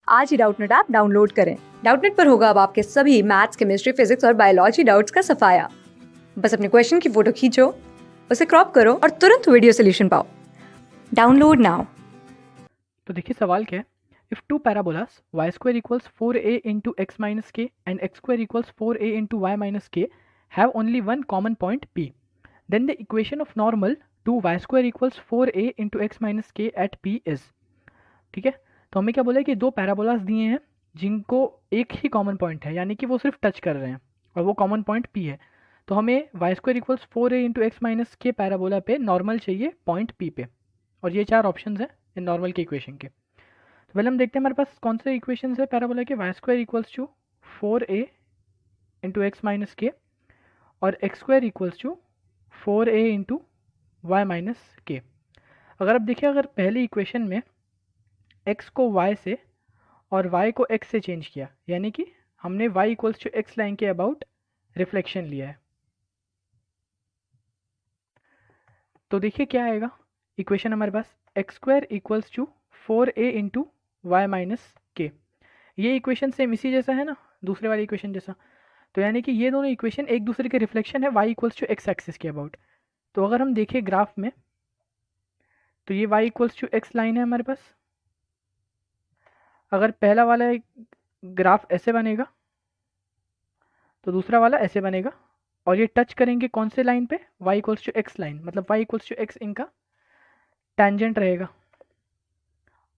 आज ही Doubtnut app download करें। Doubtnut पर होगा अब आपके सभी मैथ्स, केमिस्ट्री, फिजिक्स और बायोलॉजी डाउट्स का सफाया। बस अपने क्वेश्चन की फोटो खींचो, उसे क्रॉप करो और तुरंत वीडियो सोल्यूशन पाओ। Download now. तो देखिए सवाल क्या है। If two parabolas y square equals 4a into x minus k and x square equals 4a into y minus k have only one common point p, then the equation of normal to y square equals 4a into x minus k at p is। ठीक है, तो हमें क्या बोला है कि दो parabolas दिए हैं जिनको एक ही कॉमन पॉइंट है, यानी कि वो सिर्फ टच कर रहे हैं और वो कॉमन पॉइंट p है। तो हमें y square equals 4a into x minus k parabola पे नॉर्मल चाहिए पॉइंट p पे, और ये चार ऑप्शंस हैं इन नॉर्मल के इक्वेशन के। तो पहले हम देखते हैं हमारे पास कौन से इक्वेशन है पैराबोला के। y square equals to 4a into x minus k और x square equals to 4a into y minus k. अगर आप देखिए, अगर पहली इक्वेशन में x को y से और y को x से चेंज किया, यानी कि हमने y equals to x line के अबाउट रिफ्लेक्शन लिया है, तो देखिए क्या आएगा इक्वेशन हमारे पास। X square equals to 4a into y minus k. ये इक्वेशन सेम इसी जैसा है ना, दूसरे वाली इक्वेशन जैसा। तो यानी कि ये दोनों इक्वेशन एक दूसरे के रिफ्लेक्शन है y equals to x axis के अबाउट। तो अगर हम देखें ग्राफ में, तो ये y equals to x line है हमारे पास। अगर पहला वाला ग्राफ ऐसे बनेगा तो दूसरा वाला ऐसे बनेगा, और ये टच करेंगे कौन से लाइन पे, y equals to x line, मतलब y इक्वल्स टू एक्स इनका टेंजेंट रहेगा।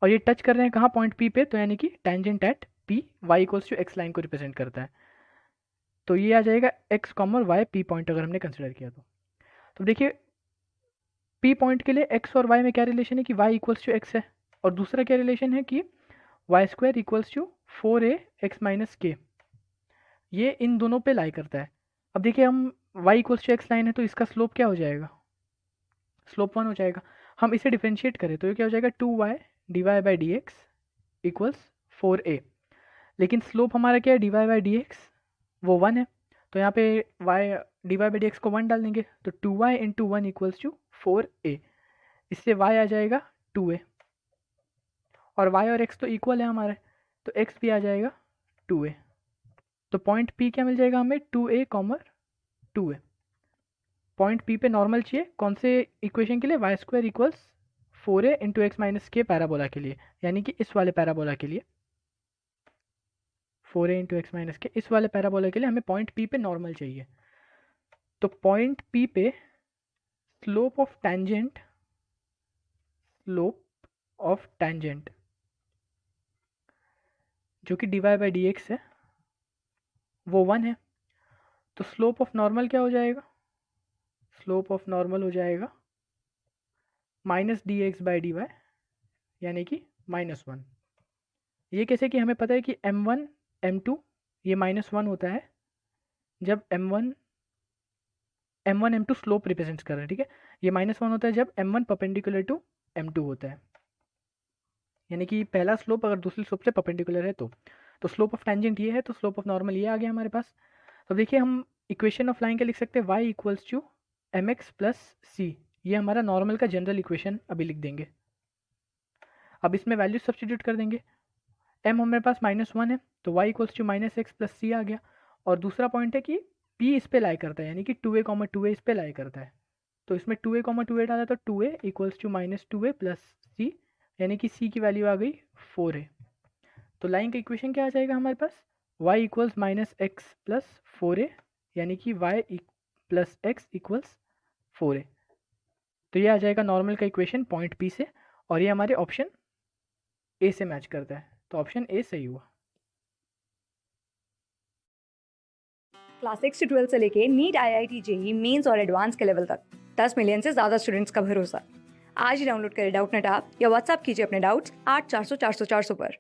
और ये टच कर रहे हैं कहाँ, पॉइंट p पे, तो यानी कि tangent at p y equals to x line को रिप्रेजेंट करता है। तो ये आ जाएगा x comma y p point अगर हमने कंसिडर किया तो देखिए p पॉइंट के लिए x और y में क्या रिलेशन है कि y इक्वल्स टू एक्स है, और दूसरा क्या रिलेशन है कि y square equals to 4a x minus k, ये इन दोनों पे लाई करता है। अब देखिए हम y equals to x line है तो इसका स्लोप क्या हो जाएगा, स्लोप 1 हो जाएगा। हम इसे डिफ्रेंशिएट करें तो ये क्या हो जाएगा 2y d y by d x equals 4a, लेकिन स्लोप हमारा क्या है d y by d x, वो 1 है। तो यहाँ पे y d y by d x को 1 डाल देंगे, तो 2y into 1 equals to 4a, इससे y आ जाएगा 2a, और y और x तो इक्वल है हमारे, तो x भी आ जाएगा 2a। तो पॉइंट p क्या मिल जाएगा हमें, 2a comma 2a। Point p पे नॉर्मल चाहिए कौन से इक्वेशन के लिए, y square equals 4a into x minus k parabola के लिए, यानी कि इस वाले पैराबोला के लिए 4a इंटू एक्स माइनस के इस वाले पैराबोला के लिए हमें पॉइंट p पे नॉर्मल चाहिए। तो पॉइंट p पे स्लोप ऑफ टेंजेंट जो कि d y by d x है वो 1 है। तो स्लोप ऑफ नॉर्मल क्या हो जाएगा, स्लोप ऑफ नॉर्मल हो जाएगा minus d x by d y, यानी कि -1। ये कैसे कि हमें पता है कि m1 m2 ये -1 होता है जब m1 m2 स्लोप रिप्रेजेंट कर रहा है, ठीक है। ये -1 होता है जब m1 परपेंडिकुलर टू m2 होता है, यानी कि पहला स्लोप अगर दूसरी स्लोप से परपेंडिकुलर है तो स्लोप ऑफ टेंजेंट ये है, तो स्लोप ऑफ नॉर्मल ये आ गया हमारे पास। तो देखिए हम इक्वेशन ऑफ लाइन क्या लिख सकते हैं, y equals to m x plus c, ये हमारा नॉर्मल का जनरल इक्वेशन अभी लिख देंगे। अब इसमें वैल्यू सब्स्टिट्यूट कर देंगे, m हमारे पास -1 है तो y equals to minus x plus c आ गया, और दूसरा पॉइंट है कि p इस पे लाई करता है, यानी कि 2a 2a इस पे लाई करता है। तो इसमें 2a 2a डाला तो 2a equals to -2a plus सी, यानी कि c की वैल्यू आ गई 4a। तो लाइन का इक्वेशन क्या आ जाएगा हमारे पास, y equals minus x plus 4a, यानी कि y plus x equals 4a। तो ये आ जाएगा नॉर्मल का इक्वेशन पॉइंट p से, और ये हमारे ऑप्शन ए से मैच करता है, तो ऑप्शन ए सही हुआ। क्लास 6 से 12 से लेके नीट, IIT, जेईई मेंस और एडवांस के लेवल तक 10 मिलियन से ज्यादा स्टूडेंट्स का भरोसा। आज ही डाउनलोड करें डाउटनेट ऐप या व्हाट्सएप कीजिए अपने डाउट्स 8400 400 400 पर।